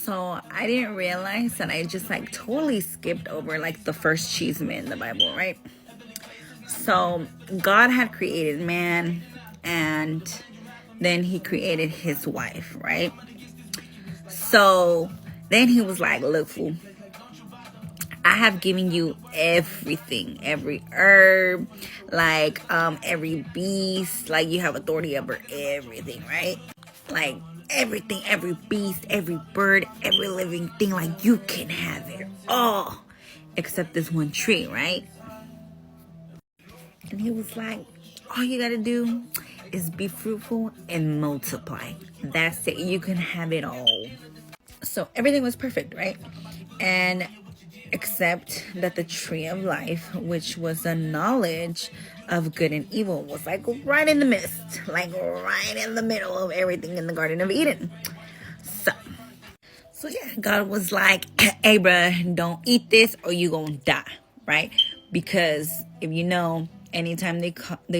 So I didn't realize that I just like totally skipped over like the first cheeseman in the Bible, right? So God had created man, and then he created his wife, right? So then he was like, look, fool, I have given you everything, every herb, like every beast, like you have authority over everything, right? Like everything, every beast, every bird, every living thing, like you can have it all except this one tree, right? And he was like, all you gotta do is be fruitful and multiply. That's it. You can have it all. So everything was perfect, right? And except that the tree of life, which was the knowledge of good and evil, was like right in the midst, like right in the middle of everything in the Garden of Eden. So yeah, God was like, hey, bruh, don't eat this or you gonna die, right? Because if you know, anytime they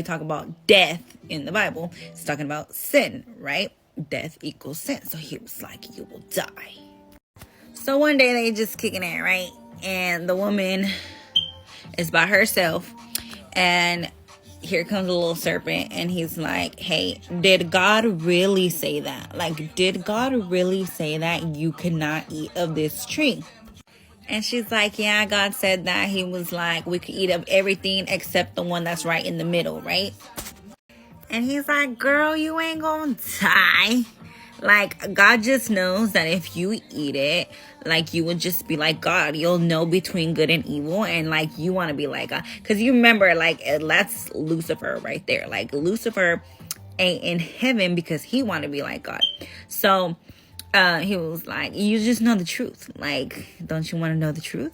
talk about death in the Bible, it's talking about sin, right? Death equals sin. So he was like, you will die. So one day they just kicking it, right? And the woman is by herself, and here comes a little serpent, and he's like, hey, did God really say that? Like, did God really say that you cannot eat of this tree? And she's like, yeah, God said that. He was like, we could eat of everything except the one that's right in the middle, right? And he's like, girl, you ain't gonna die. Like, God just knows that if you eat it, like, you would just be like God. You'll know between good and evil, and, like, you want to be like God. Because you remember, like, that's Lucifer right there. Like, Lucifer ain't in heaven because he want to be like God. So, he was like, you just know the truth. Like, don't you want to know the truth?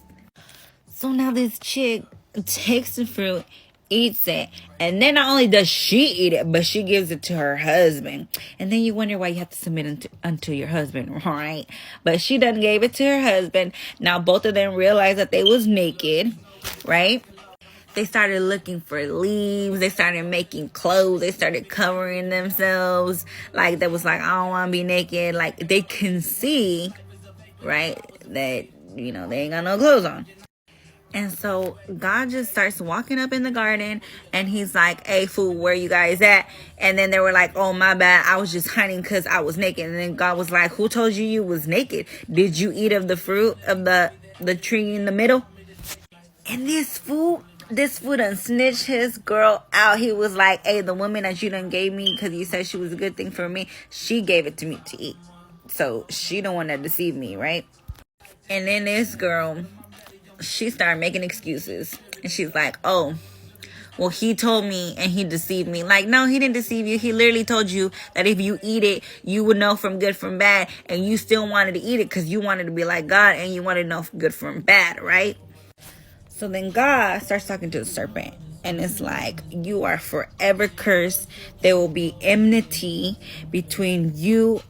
So now this chick takes the fruit, eats it, and then not only does she eat it, but she gives it to her husband. And then you wonder why you have to submit unto your husband, right? But she done gave it to her husband. Now both of them realized that they was naked, right? They started looking for leaves. They started making clothes. They started covering themselves. Like, they was like, I don't want to be naked. Like, they can see, right, that, you know, they ain't got no clothes on. And so God just starts walking up in the garden, and he's like, hey, fool, where you guys at? And then they were like, oh, my bad. I was just hiding because I was naked. And then God was like, who told you you was naked? Did you eat of the fruit of the tree in the middle? And this fool done snitched his girl out. He was like, hey, the woman that you done gave me because you said she was a good thing for me, she gave it to me to eat. So she don't want to deceive me, right? And then this girl, she started making excuses. And she's like, oh, well, he told me and he deceived me. Like, no, he didn't deceive you. He literally told you that if you eat it, you would know from good from bad. And you still wanted to eat it because you wanted to be like God and you wanted to know good from bad, right? So then God starts talking to the serpent. And it's like, you are forever cursed. There will be enmity between you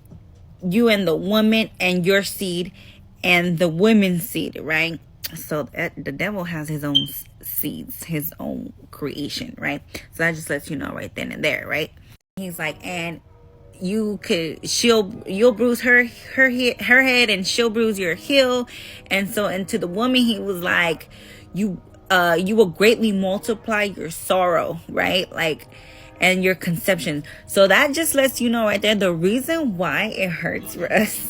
and the woman and your seed and the women's seed, right? So the devil has his own seeds, his own creation, right? So that just lets you know right then and there, right? He's like, and you'll bruise her head, and she'll bruise your heel. And so, and to the woman, he was like, you will greatly multiply your sorrow, right? Like, and your conception. So that just lets you know right there, the reason why it hurts for us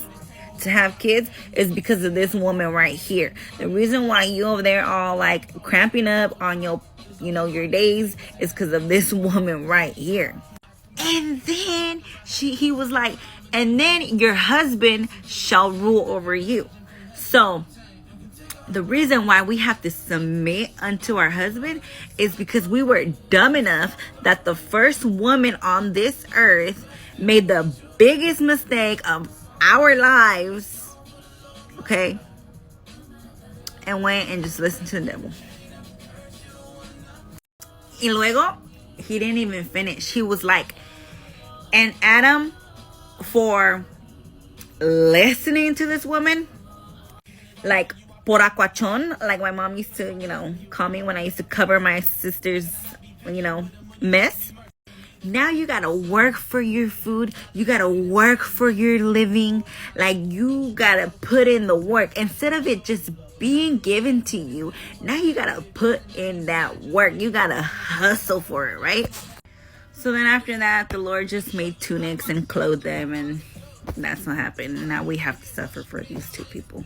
to have kids is because of this woman right here. The reason why you over there all like cramping up on your, your days is because of this woman right here. And then he was like, and then your husband shall rule over you. So the reason why we have to submit unto our husband is because we were dumb enough that the first woman on this earth made the biggest mistake of our lives, okay, and went and just listened to the devil. Y luego, he didn't even finish. He was like, and Adam, for listening to this woman, like, por acuachón, like my mom used to, call me when I used to cover my sister's, mess. Now you gotta work for your food. You gotta work for your living. Like, you gotta put in the work instead of it just being given to you. Now you gotta put in that work. You gotta hustle for it, right? So then after that, the Lord just made tunics and clothed them, and that's what happened. Now we have to suffer for these two people.